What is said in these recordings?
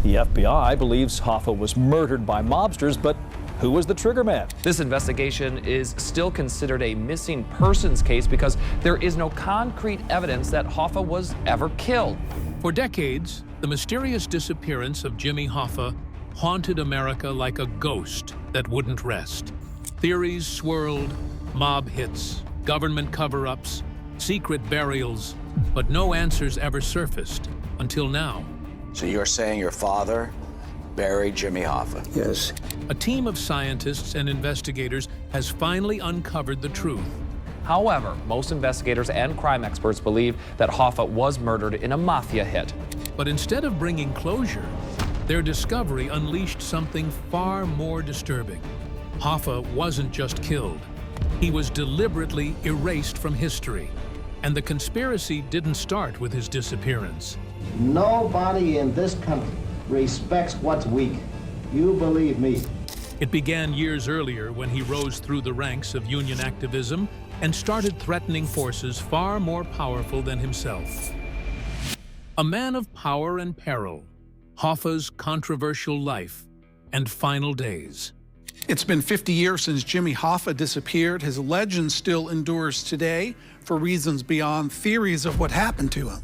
The FBI believes Hoffa was murdered by mobsters, but who was the triggerman? This investigation is still considered a missing persons case because there is no concrete evidence that Hoffa was ever killed. For decades, the mysterious disappearance of Jimmy Hoffa haunted America like a ghost that wouldn't rest. Theories swirled, mob hits, government cover-ups, secret burials, but no answers ever surfaced until now. So you're saying your father buried Jimmy Hoffa? Yes. A team of scientists and investigators has finally uncovered the truth. However, most investigators and crime experts believe that Hoffa was murdered in a mafia hit. But instead of bringing closure, their discovery unleashed something far more disturbing. Hoffa wasn't just killed. He was deliberately erased from history. And the conspiracy didn't start with his disappearance. Nobody in this country respects what's weak. You believe me. It began years earlier when he rose through the ranks of union activism and started threatening forces far more powerful than himself. A man of power and peril, Hoffa's controversial life and final days. It's been 50 years since Jimmy Hoffa disappeared. His legend still endures today for reasons beyond theories of what happened to him.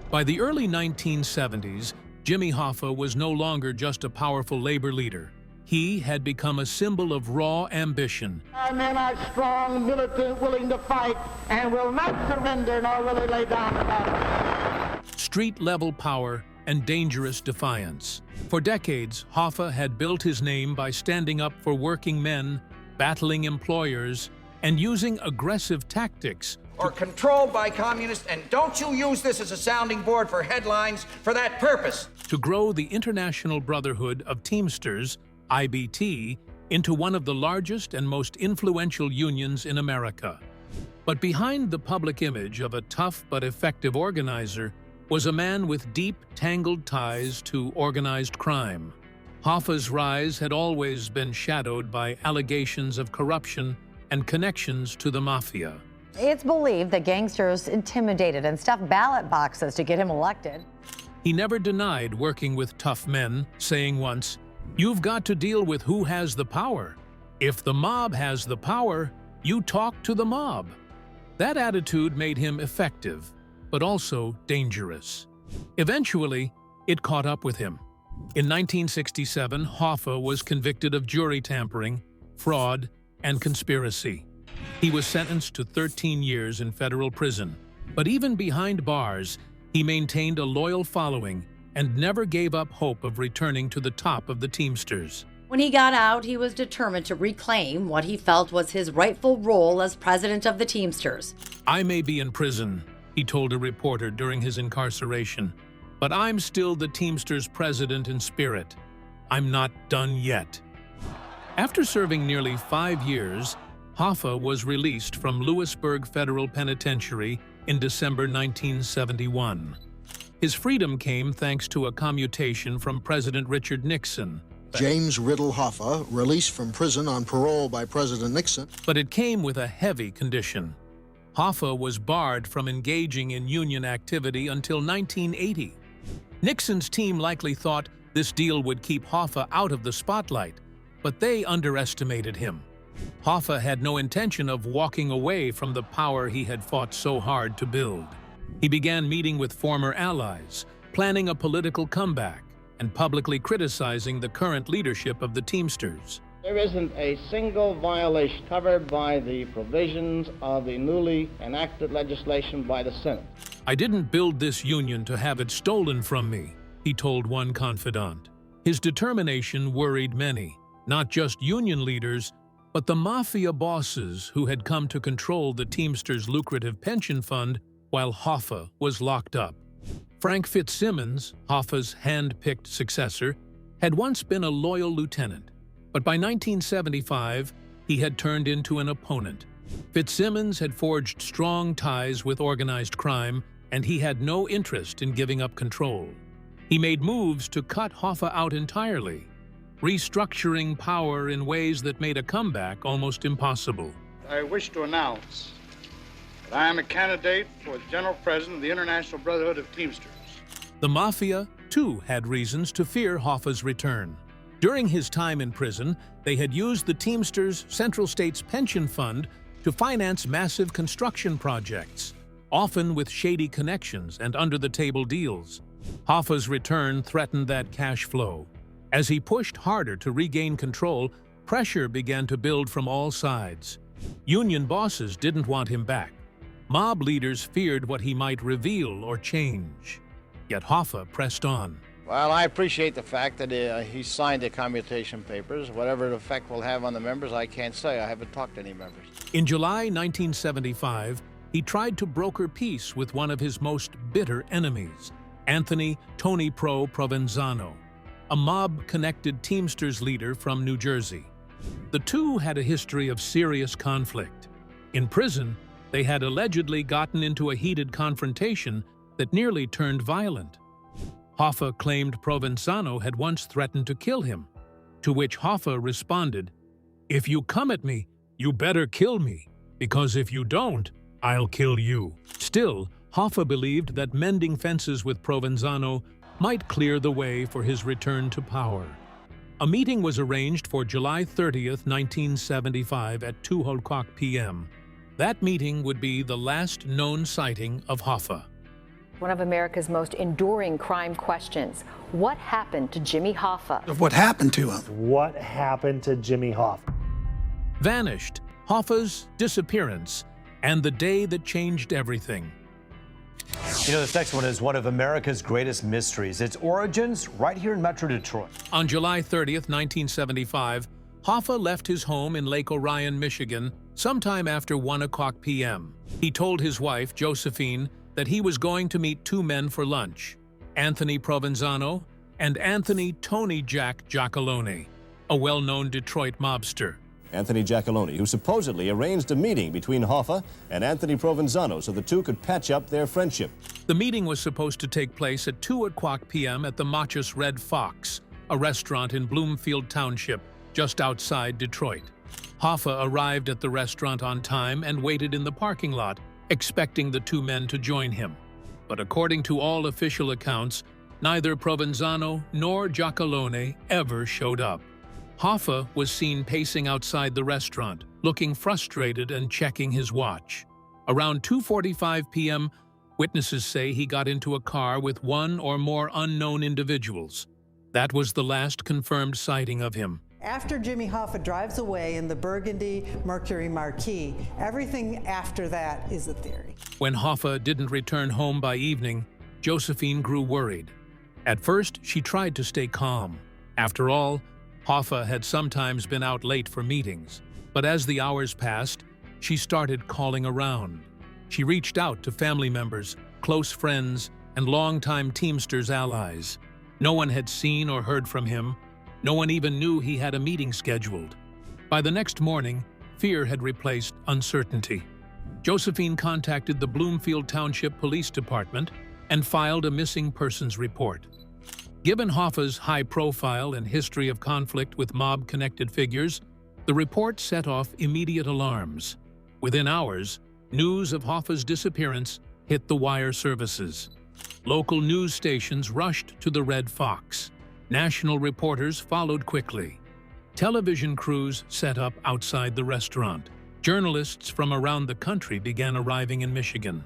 By the early 1970s, Jimmy Hoffa was no longer just a powerful labor leader. He had become a symbol of raw ambition. Our men are strong, militant, willing to fight, and will not surrender nor will they lay down the battle. Street-level power and dangerous defiance. For decades, Hoffa had built his name by standing up for working men, battling employers, and using aggressive tactics. Or controlled by communists, and don't you use this as a sounding board for headlines for that purpose. To grow the International Brotherhood of Teamsters, IBT, into one of the largest and most influential unions in America. But behind the public image of a tough but effective organizer was a man with deep, tangled ties to organized crime. Hoffa's rise had always been shadowed by allegations of corruption and connections to the mafia. It's believed that gangsters intimidated and stuffed ballot boxes to get him elected. He never denied working with tough men, saying once, "You've got to deal with who has the power. If the mob has the power, you talk to the mob." That attitude made him effective, but also dangerous. Eventually, it caught up with him. In 1967, Hoffa was convicted of jury tampering, fraud, and conspiracy. He was sentenced to 13 years in federal prison. But even behind bars, he maintained a loyal following and never gave up hope of returning to the top of the Teamsters. When he got out, he was determined to reclaim what he felt was his rightful role as president of the Teamsters. "I may be in prison," he told a reporter during his incarceration, "but I'm still the Teamsters president in spirit. I'm not done yet." After serving nearly 5 years, Hoffa was released from Lewisburg Federal Penitentiary in December 1971. His freedom came thanks to a commutation from President Richard Nixon. James Riddle Hoffa, released from prison on parole by President Nixon. But it came with a heavy condition. Hoffa was barred from engaging in union activity until 1980. Nixon's team likely thought this deal would keep Hoffa out of the spotlight, but they underestimated him. Hoffa had no intention of walking away from the power he had fought so hard to build. He began meeting with former allies, planning a political comeback, and publicly criticizing the current leadership of the Teamsters. There isn't a single violation covered by the provisions of the newly enacted legislation by the Senate. "I didn't build this union to have it stolen from me," he told one confidant. His determination worried many, not just union leaders, but the mafia bosses who had come to control the Teamsters' lucrative pension fund while Hoffa was locked up. Frank Fitzsimmons, Hoffa's hand-picked successor, had once been a loyal lieutenant, but by 1975, he had turned into an opponent. Fitzsimmons had forged strong ties with organized crime, and he had no interest in giving up control. He made moves to cut Hoffa out entirely, restructuring power in ways that made a comeback almost impossible. I wish to announce I am a candidate for the General President of the International Brotherhood of Teamsters. The Mafia too had reasons to fear Hoffa's return. During his time in prison, they had used the Teamsters' Central States Pension Fund to finance massive construction projects, often with shady connections and under-the-table deals. Hoffa's return threatened that cash flow. As he pushed harder to regain control, pressure began to build from all sides. Union bosses didn't want him back. Mob leaders feared what he might reveal or change. Yet Hoffa pressed on. Well, I appreciate the fact that he signed the commutation papers. Whatever the effect will have on the members, I can't say. I haven't talked to any members. In July 1975, he tried to broker peace with one of his most bitter enemies, Anthony "Tony Pro" Provenzano, a mob-connected Teamsters leader from New Jersey. The two had a history of serious conflict. In prison, they had allegedly gotten into a heated confrontation that nearly turned violent. Hoffa claimed Provenzano had once threatened to kill him, to which Hoffa responded, "If you come at me, you better kill me, because if you don't, I'll kill you." Still, Hoffa believed that mending fences with Provenzano might clear the way for his return to power. A meeting was arranged for July 30th, 1975 at 2:00 p.m. That meeting would be the last known sighting of Hoffa. One of America's most enduring crime questions. What happened to Jimmy Hoffa? Of what happened to him? What happened to Jimmy Hoffa? Vanished, Hoffa's disappearance, and the day that changed everything. You know, this next one is one of America's greatest mysteries. Its origins right here in Metro Detroit. On July 30th, 1975, Hoffa left his home in Lake Orion, Michigan, sometime after 1:00 p.m. He told his wife, Josephine, that he was going to meet two men for lunch, Anthony Provenzano and Anthony "Tony Jack" Giacalone, a well-known Detroit mobster. Anthony Giacalone, who supposedly arranged a meeting between Hoffa and Anthony Provenzano so the two could patch up their friendship. The meeting was supposed to take place at 2:00 p.m. at the Machus Red Fox, a restaurant in Bloomfield Township, just outside Detroit. Hoffa arrived at the restaurant on time and waited in the parking lot, expecting the two men to join him. But according to all official accounts, neither Provenzano nor Giacalone ever showed up. Hoffa was seen pacing outside the restaurant, looking frustrated and checking his watch. Around 2:45 p.m., witnesses say he got into a car with one or more unknown individuals. That was the last confirmed sighting of him. After Jimmy Hoffa drives away in the burgundy Mercury Marquis, everything after that is a theory. When Hoffa didn't return home by evening, Josephine grew worried. At first, she tried to stay calm. After all, Hoffa had sometimes been out late for meetings. But as the hours passed, she started calling around. She reached out to family members, close friends, and longtime Teamsters allies. No one had seen or heard from him. No one even knew he had a meeting scheduled. By the next morning, fear had replaced uncertainty. Josephine contacted the Bloomfield Township Police Department and filed a missing persons report. Given Hoffa's high profile and history of conflict with mob-connected figures, the report set off immediate alarms. Within hours, news of Hoffa's disappearance hit the wire services. Local news stations rushed to the Red Fox. National reporters followed quickly. Television crews set up outside the restaurant. Journalists from around the country began arriving in Michigan.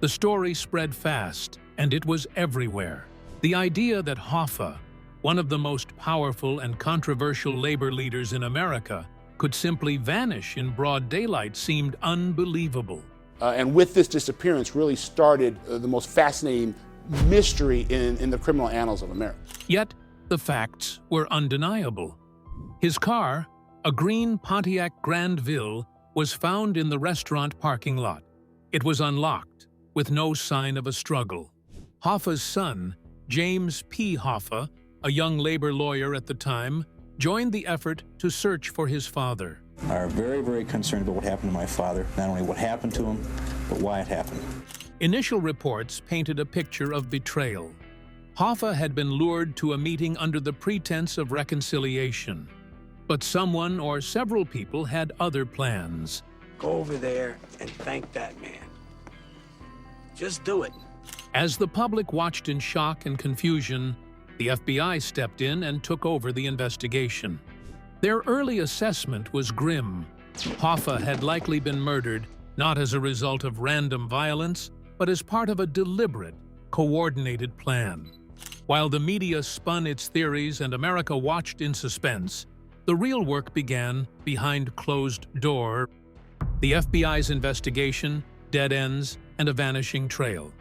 The story spread fast, and it was everywhere. The idea that Hoffa, one of the most powerful and controversial labor leaders in America, could simply vanish in broad daylight seemed unbelievable. And with this disappearance really started the most fascinating mystery in the criminal annals of America. Yet, the facts were undeniable. His car, a green Pontiac Grandville, was found in the restaurant parking lot. It was unlocked, with no sign of a struggle. Hoffa's son, James P. Hoffa, a young labor lawyer at the time, joined the effort to search for his father. Are very, very concerned about what happened to my father, not only what happened to him, but why it happened. Initial reports painted a picture of betrayal. Hoffa had been lured to a meeting under the pretense of reconciliation. But someone or several people had other plans. Go over there and thank that man. Just do it. As the public watched in shock and confusion, the FBI stepped in and took over the investigation. Their early assessment was grim. Hoffa had likely been murdered, not as a result of random violence, but as part of a deliberate, coordinated plan. While the media spun its theories and America watched in suspense, the real work began behind closed doors. The FBI's investigation, dead ends, and a vanishing trail.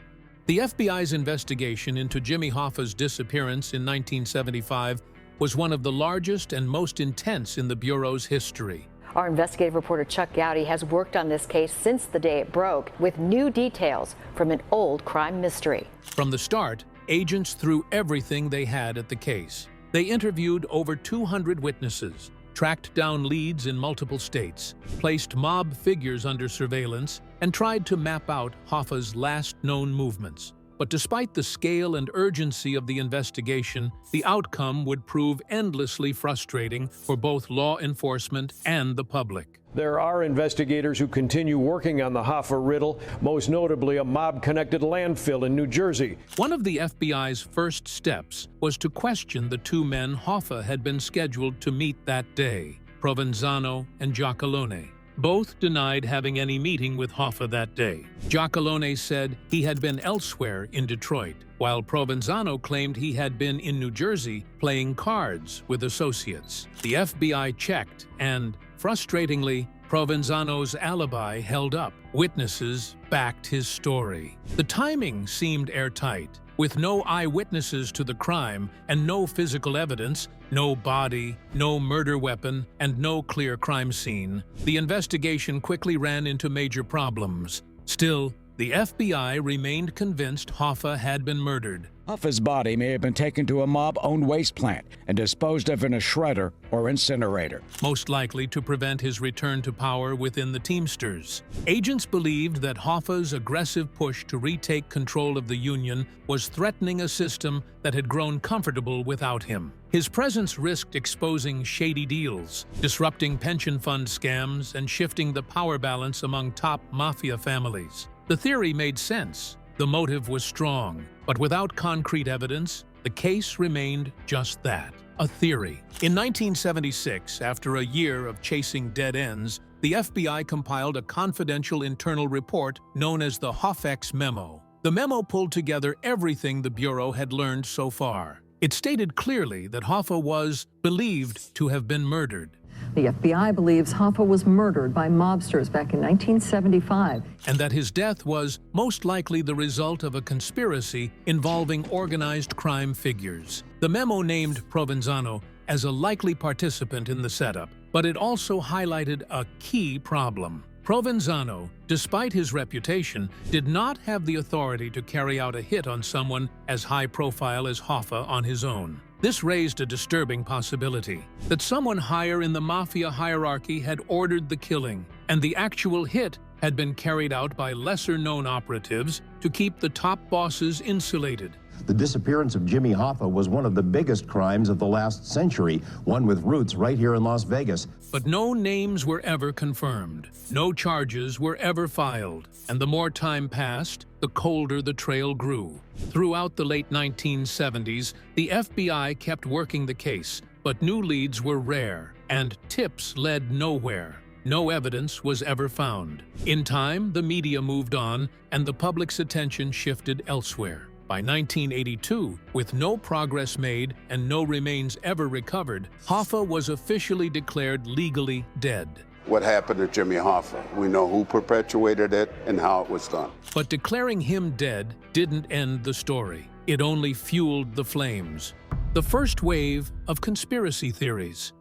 The FBI's investigation into Jimmy Hoffa's disappearance in 1975 was one of the largest and most intense in the Bureau's history. Our investigative reporter Chuck Gowdy has worked on this case since the day it broke, with new details from an old crime mystery. From the start, agents threw everything they had at the case. They interviewed over 200 witnesses, tracked down leads in multiple states, placed mob figures under surveillance, and tried to map out Hoffa's last known movements. But despite the scale and urgency of the investigation, the outcome would prove endlessly frustrating for both law enforcement and the public. There are investigators who continue working on the Hoffa riddle, most notably a mob-connected landfill in New Jersey. One of the FBI's first steps was to question the two men Hoffa had been scheduled to meet that day, Provenzano and Giacalone. Both denied having any meeting with Hoffa that day. Giacalone said he had been elsewhere in Detroit, while Provenzano claimed he had been in New Jersey playing cards with associates. The FBI checked and, frustratingly, Provenzano's alibi held up. Witnesses backed his story. The timing seemed airtight. With no eyewitnesses to the crime and no physical evidence, no body, no murder weapon, and no clear crime scene, the investigation quickly ran into major problems. Still, the FBI remained convinced Hoffa had been murdered. Hoffa's body may have been taken to a mob-owned waste plant and disposed of in a shredder or incinerator, most likely to prevent his return to power within the Teamsters. Agents believed that Hoffa's aggressive push to retake control of the union was threatening a system that had grown comfortable without him. His presence risked exposing shady deals, disrupting pension fund scams, and shifting the power balance among top mafia families. The theory made sense. The motive was strong, but without concrete evidence, the case remained just that, a theory. In 1976, after a year of chasing dead ends, the FBI compiled a confidential internal report known as the Hoffex Memo. The memo pulled together everything the Bureau had learned so far. It stated clearly that Hoffa was believed to have been murdered. The FBI believes Hoffa was murdered by mobsters back in 1975. And that his death was most likely the result of a conspiracy involving organized crime figures. The memo named Provenzano as a likely participant in the setup, but it also highlighted a key problem. Provenzano, despite his reputation, did not have the authority to carry out a hit on someone as high-profile as Hoffa on his own. This raised a disturbing possibility that someone higher in the mafia hierarchy had ordered the killing, and the actual hit had been carried out by lesser-known operatives to keep the top bosses insulated. The disappearance of Jimmy Hoffa was one of the biggest crimes of the last century, one with roots right here in Las Vegas. But no names were ever confirmed, no charges were ever filed, and the more time passed, the colder the trail grew. Throughout the late 1970s, the FBI kept working the case, but new leads were rare, and tips led nowhere. No evidence was ever found. In time, the media moved on, and the public's attention shifted elsewhere. By 1982, with no progress made and no remains ever recovered, Hoffa was officially declared legally dead. What happened to Jimmy Hoffa? We know who perpetuated it and how it was done. But declaring him dead didn't end the story. It only fueled the flames. The first wave of conspiracy theories.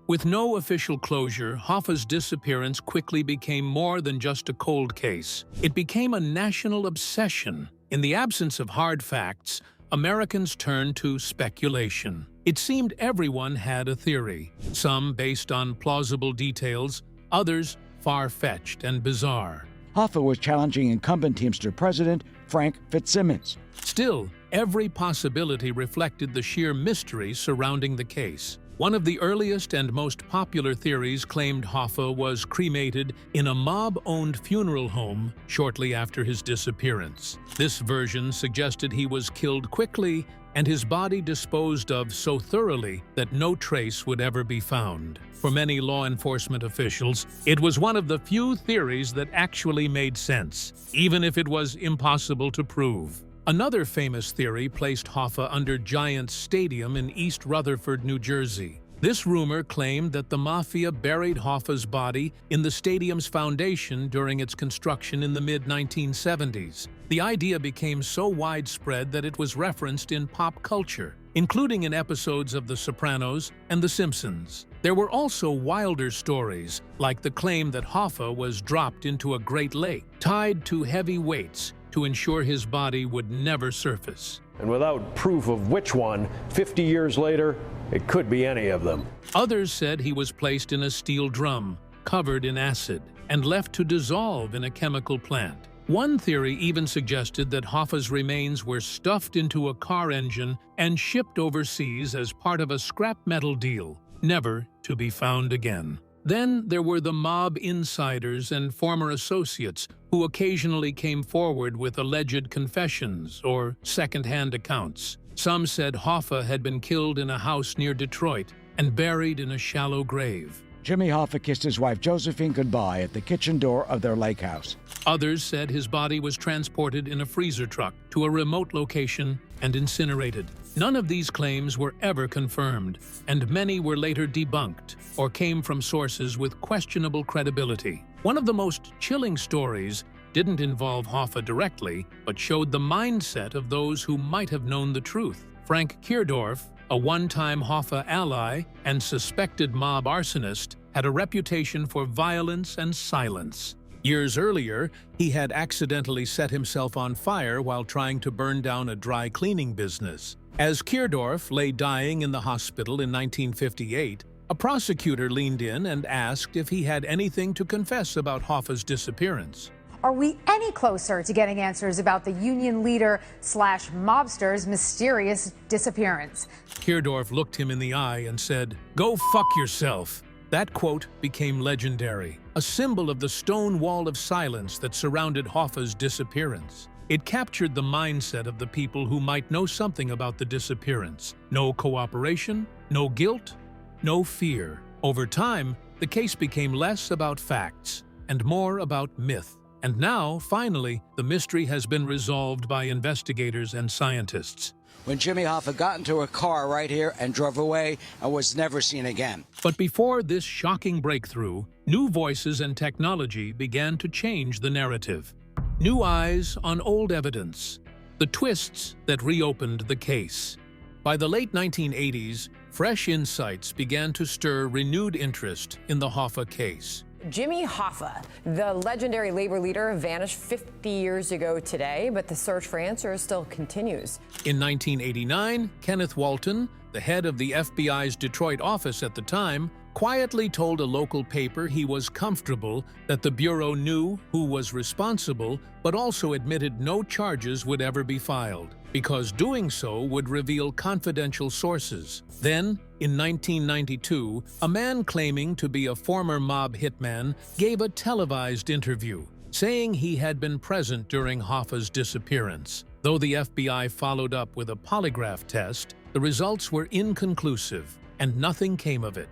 With no official closure, Hoffa's disappearance quickly became more than just a cold case. It became a national obsession. In the absence of hard facts, Americans turned to speculation. It seemed everyone had a theory, some based on plausible details, others far-fetched and bizarre. Hoffa was challenging incumbent Teamster president Frank Fitzsimmons. Still, every possibility reflected the sheer mystery surrounding the case. One of the earliest and most popular theories claimed Hoffa was cremated in a mob-owned funeral home shortly after his disappearance. This version suggested he was killed quickly and his body disposed of so thoroughly that no trace would ever be found. For many law enforcement officials, it was one of the few theories that actually made sense, even if it was impossible to prove. Another famous theory placed Hoffa under Giants Stadium in East Rutherford, New Jersey. This rumor claimed that the Mafia buried Hoffa's body in the stadium's foundation during its construction in the mid-1970s. The idea became so widespread that it was referenced in pop culture, including in episodes of The Sopranos and The Simpsons. There were also wilder stories, like the claim that Hoffa was dropped into a Great Lake, tied to heavy weights to ensure his body would never surface. And without proof of which one, 50 years later, it could be any of them. Others said he was placed in a steel drum, covered in acid, and left to dissolve in a chemical plant. One theory even suggested that Hoffa's remains were stuffed into a car engine and shipped overseas as part of a scrap metal deal, never to be found again. Then there were the mob insiders and former associates who occasionally came forward with alleged confessions or second-hand accounts. Some said Hoffa had been killed in a house near Detroit and buried in a shallow grave. Jimmy Hoffa kissed his wife Josephine goodbye at the kitchen door of their lake house. Others said his body was transported in a freezer truck to a remote location and incinerated. None of these claims were ever confirmed, and many were later debunked or came from sources with questionable credibility. One of the most chilling stories didn't involve Hoffa directly, but showed the mindset of those who might have known the truth. Frank Kierdorf, a one-time Hoffa ally and suspected mob arsonist, had a reputation for violence and silence. Years earlier, he had accidentally set himself on fire while trying to burn down a dry cleaning business. As Kierdorf lay dying in the hospital in 1958, a prosecutor leaned in and asked if he had anything to confess about Hoffa's disappearance. Are we any closer to getting answers about the union leader / mobster's mysterious disappearance? Kierdorf looked him in the eye and said, "Go fuck yourself." That quote became legendary, a symbol of the stone wall of silence that surrounded Hoffa's disappearance. It captured the mindset of the people who might know something about the disappearance. No cooperation, no guilt, no fear. Over time, the case became less about facts and more about myth. And now, finally, the mystery has been resolved by investigators and scientists. When Jimmy Hoffa got into a car right here and drove away and was never seen again. But before this shocking breakthrough, new voices and technology began to change the narrative. New eyes on old evidence, the twists that reopened the case. By the late 1980s, fresh insights began to stir renewed interest in the Hoffa case. Jimmy Hoffa, the legendary labor leader, vanished 50 years ago today, but the search for answers still continues. In 1989, Kenneth Walton, the head of the FBI's Detroit office at the time, quietly told a local paper he was comfortable that the Bureau knew who was responsible, but also admitted no charges would ever be filed, because doing so would reveal confidential sources. Then, in 1992, a man claiming to be a former mob hitman gave a televised interview, saying he had been present during Hoffa's disappearance. Though the FBI followed up with a polygraph test, the results were inconclusive, and nothing came of it.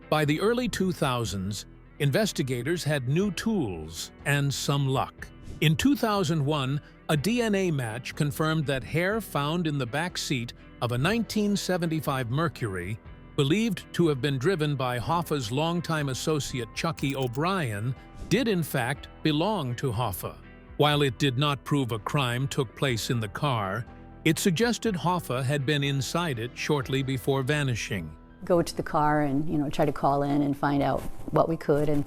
By the early 2000s, investigators had new tools and some luck. In 2001, a DNA match confirmed that hair found in the back seat of a 1975 Mercury, believed to have been driven by Hoffa's longtime associate Chucky O'Brien, did in fact belong to Hoffa. While it did not prove a crime took place in the car, it suggested Hoffa had been inside it shortly before vanishing. Go to the car and try to call in and find out what we could, and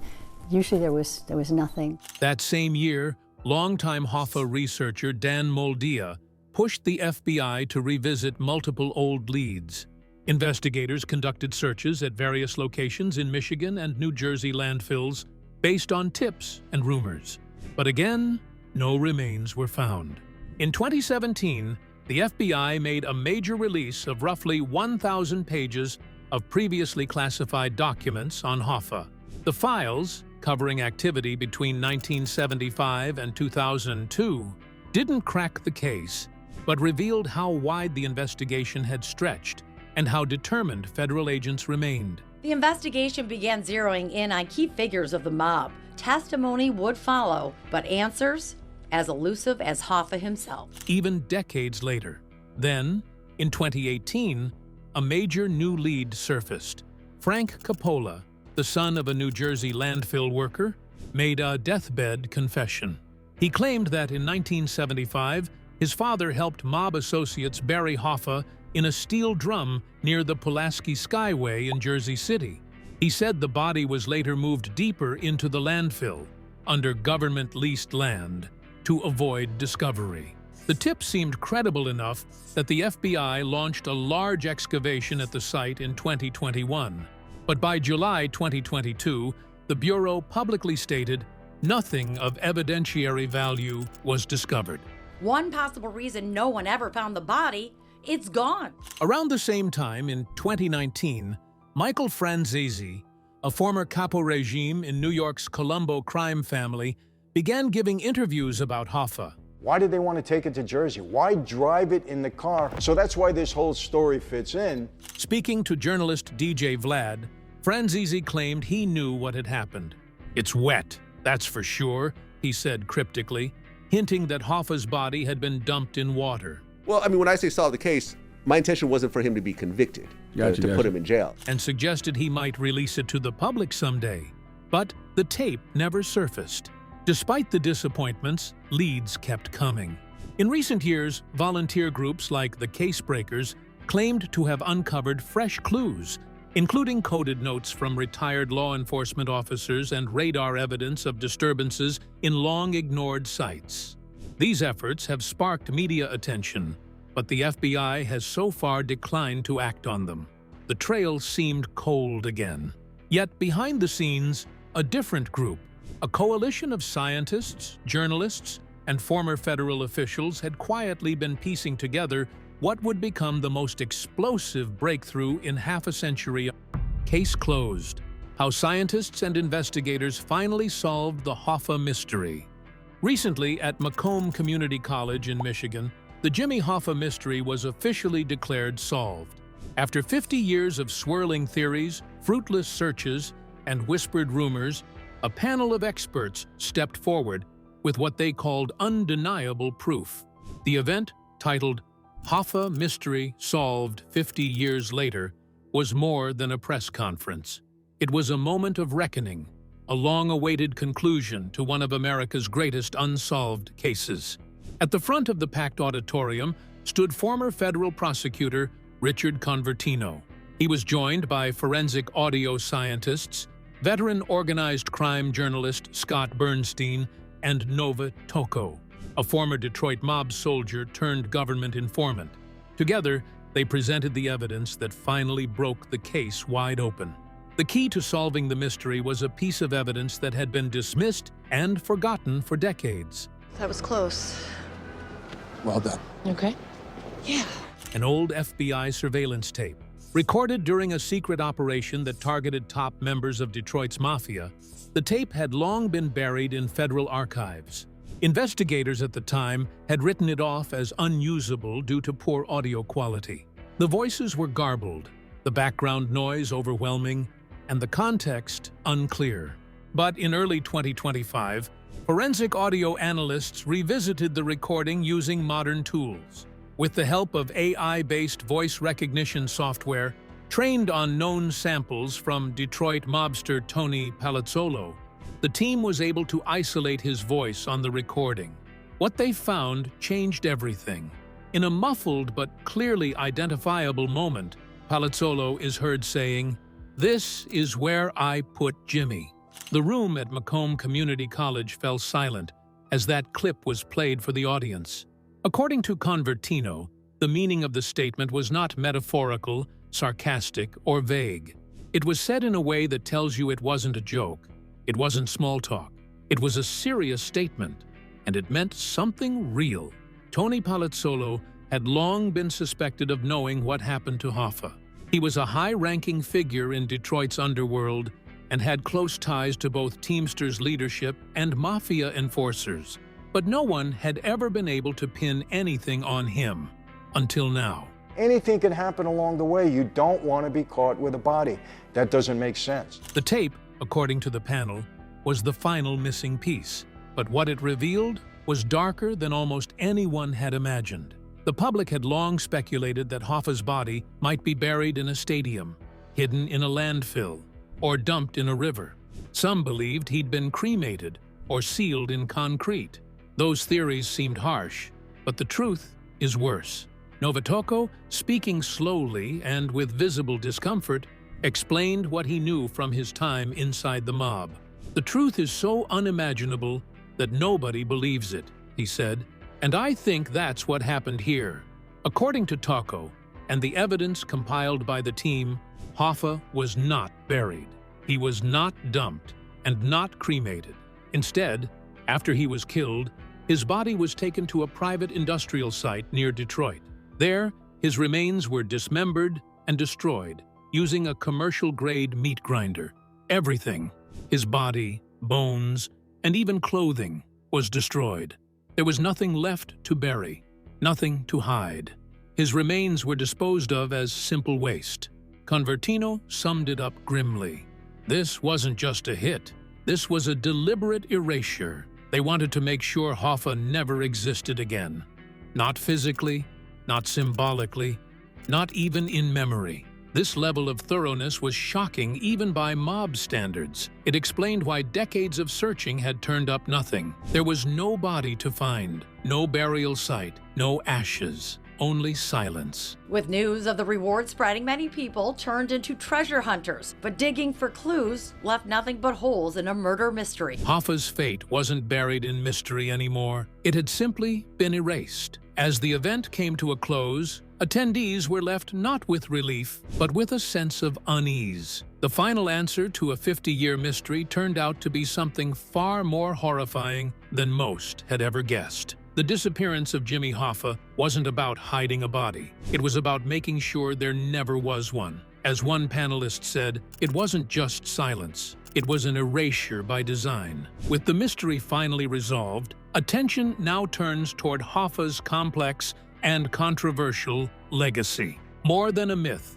usually there was nothing. That same year, longtime Hoffa researcher Dan Moldia pushed the FBI to revisit multiple old leads. Investigators conducted searches at various locations in Michigan and New Jersey landfills based on tips and rumors. But again, no remains were found. In 2017, the FBI made a major release of roughly 1,000 pages of previously classified documents on Hoffa. The files, covering activity between 1975 and 2002, didn't crack the case, but revealed how wide the investigation had stretched and how determined federal agents remained. The investigation began zeroing in on key figures of the mob. Testimony would follow, but answers as elusive as Hoffa himself. Even decades later. Then, in 2018, a major new lead surfaced. Frank Coppola, the son of a New Jersey landfill worker, made a deathbed confession. He claimed that in 1975, his father helped mob associates bury Hoffa in a steel drum near the Pulaski Skyway in Jersey City. He said the body was later moved deeper into the landfill, under government-leased land, to avoid discovery. The tip seemed credible enough that the FBI launched a large excavation at the site in 2021. But by July 2022, the Bureau publicly stated nothing of evidentiary value was discovered. One possible reason no one ever found the body, it's gone. Around the same time, in 2019, Michael Franzese, a former capo regime in New York's Colombo crime family, began giving interviews about Hoffa. Why did they want to take it to Jersey? Why drive it in the car? So that's why this whole story fits in. Speaking to journalist DJ Vlad, Franzese claimed he knew what had happened. "It's wet, that's for sure," he said cryptically, hinting that Hoffa's body had been dumped in water. Well, I mean, when I say solve the case, my intention wasn't for him to be convicted, to put him in jail. And suggested he might release it to the public someday. But the tape never surfaced. Despite the disappointments, leads kept coming. In recent years, volunteer groups like the Case Breakers claimed to have uncovered fresh clues, including coded notes from retired law enforcement officers and radar evidence of disturbances in long-ignored sites. These efforts have sparked media attention, but the FBI has so far declined to act on them. The trail seemed cold again. Yet behind the scenes, a different group, a coalition of scientists, journalists, and former federal officials had quietly been piecing together what would become the most explosive breakthrough in half a century. Case closed. How scientists and investigators finally solved the Hoffa mystery. Recently, at Macomb Community College in Michigan, the Jimmy Hoffa mystery was officially declared solved. After 50 years of swirling theories, fruitless searches, and whispered rumors, a panel of experts stepped forward with what they called undeniable proof. The event, titled Hoffa Mystery Solved 50 Years Later, was more than a press conference. It was a moment of reckoning, a long-awaited conclusion to one of America's greatest unsolved cases. At the front of the packed auditorium stood former federal prosecutor Richard Convertino. He was joined by forensic audio scientists, veteran organized crime journalist Scott Bernstein, and Nova Toko, a former Detroit mob soldier turned government informant. Together, they presented the evidence that finally broke the case wide open. The key to solving the mystery was a piece of evidence that had been dismissed and forgotten for decades. That was close. Well done. Okay. Yeah. An old FBI surveillance tape. Recorded during a secret operation that targeted top members of Detroit's mafia, the tape had long been buried in federal archives. Investigators at the time had written it off as unusable due to poor audio quality. The voices were garbled, the background noise overwhelming, and the context unclear. But in early 2025, forensic audio analysts revisited the recording using modern tools. With the help of AI-based voice recognition software, trained on known samples from Detroit mobster Tony Palazzolo, the team was able to isolate his voice on the recording. What they found changed everything. In a muffled but clearly identifiable moment, Palazzolo is heard saying, "This is where I put Jimmy." The room at Macomb Community College fell silent as that clip was played for the audience. According to Convertino, the meaning of the statement was not metaphorical, sarcastic, or vague. It was said in a way that tells you it wasn't a joke. It wasn't small talk. It was a serious statement, and it meant something real. Tony Palazzolo had long been suspected of knowing what happened to Hoffa. He was a high-ranking figure in Detroit's underworld and had close ties to both Teamsters leadership and mafia enforcers. But no one had ever been able to pin anything on him until now. Anything can happen along the way. You don't want to be caught with a body. That doesn't make sense. The tape, according to the panel, was the final missing piece. But what it revealed was darker than almost anyone had imagined. The public had long speculated that Hoffa's body might be buried in a stadium, hidden in a landfill, or dumped in a river. Some believed he'd been cremated or sealed in concrete. Those theories seemed harsh, but the truth is worse. Novotoko, speaking slowly and with visible discomfort, explained what he knew from his time inside the mob. "The truth is so unimaginable that nobody believes it," he said, "and I think that's what happened here." According to Toko, and the evidence compiled by the team, Hoffa was not buried. He was not dumped and not cremated. Instead, after he was killed, his body was taken to a private industrial site near Detroit. There, his remains were dismembered and destroyed using a commercial-grade meat grinder. Everything, his body, bones, and even clothing, was destroyed. There was nothing left to bury, nothing to hide. His remains were disposed of as simple waste. Convertino summed it up grimly. This wasn't just a hit. This was a deliberate erasure. They wanted to make sure Hoffa never existed again. Not physically, not symbolically, not even in memory. This level of thoroughness was shocking even by mob standards. It explained why decades of searching had turned up nothing. There was no body to find, no burial site, no ashes, only silence. With news of the reward spreading, many people turned into treasure hunters, but digging for clues left nothing but holes in a murder mystery. Hoffa's fate wasn't buried in mystery anymore. It had simply been erased. As the event came to a close, attendees were left not with relief, but with a sense of unease. The final answer to a 50-year mystery turned out to be something far more horrifying than most had ever guessed. The disappearance of Jimmy Hoffa wasn't about hiding a body. It was about making sure there never was one. As one panelist said, it wasn't just silence. It was an erasure by design. With the mystery finally resolved, attention now turns toward Hoffa's complex and controversial legacy. More than a myth,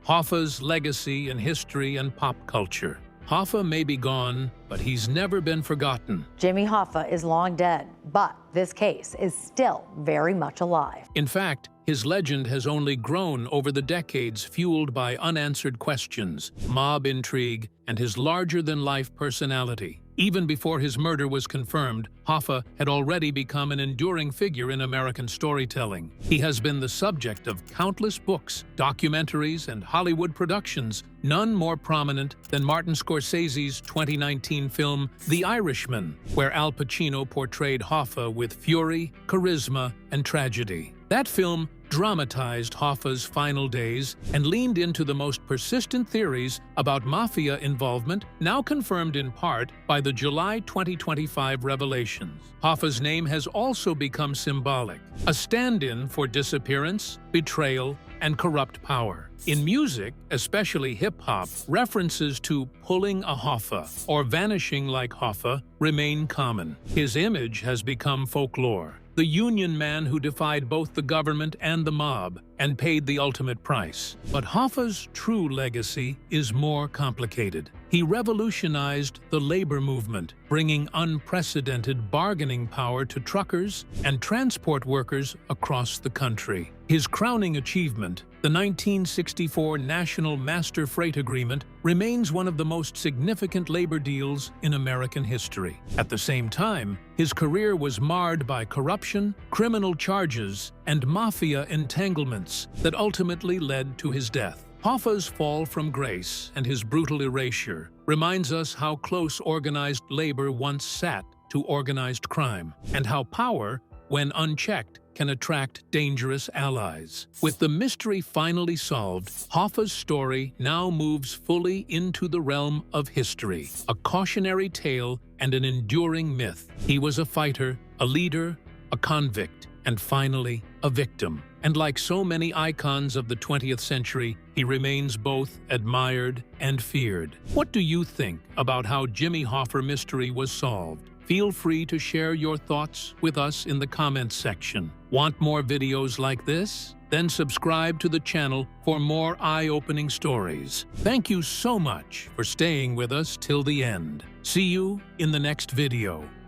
Hoffa's legacy in history and pop culture. Hoffa may be gone, but he's never been forgotten. Jimmy Hoffa is long dead, but this case is still very much alive. In fact, his legend has only grown over the decades, fueled by unanswered questions, mob intrigue, and his larger-than-life personality. Even before his murder was confirmed, Hoffa had already become an enduring figure in American storytelling. He has been the subject of countless books, documentaries, and Hollywood productions, none more prominent than Martin Scorsese's 2019 film The Irishman, where Al Pacino portrayed Hoffa with fury, charisma, and tragedy. That film dramatized Hoffa's final days and leaned into the most persistent theories about mafia involvement, now confirmed in part by the July 2025 revelations. Hoffa's name has also become symbolic, a stand-in for disappearance, betrayal, and corrupt power. In music, especially hip-hop, references to pulling a Hoffa or vanishing like Hoffa remain common. His image has become folklore. The union man who defied both the government and the mob and paid the ultimate price. But Hoffa's true legacy is more complicated. He revolutionized the labor movement, bringing unprecedented bargaining power to truckers and transport workers across the country. His crowning achievement, the 1964 National Master Freight Agreement, remains one of the most significant labor deals in American history. At the same time, his career was marred by corruption, criminal charges, and mafia entanglements that ultimately led to his death. Hoffa's fall from grace and his brutal erasure reminds us how close organized labor once sat to organized crime, and how power, when unchecked, can attract dangerous allies. With the mystery finally solved, Hoffa's story now moves fully into the realm of history, a cautionary tale and an enduring myth. He was a fighter, a leader, a convict, and finally, a victim. And like so many icons of the 20th century, he remains both admired and feared. What do you think about how Jimmy Hoffa mystery was solved? Feel free to share your thoughts with us in the comments section. Want more videos like this? Then subscribe to the channel for more eye-opening stories. Thank you so much for staying with us till the end. See you in the next video.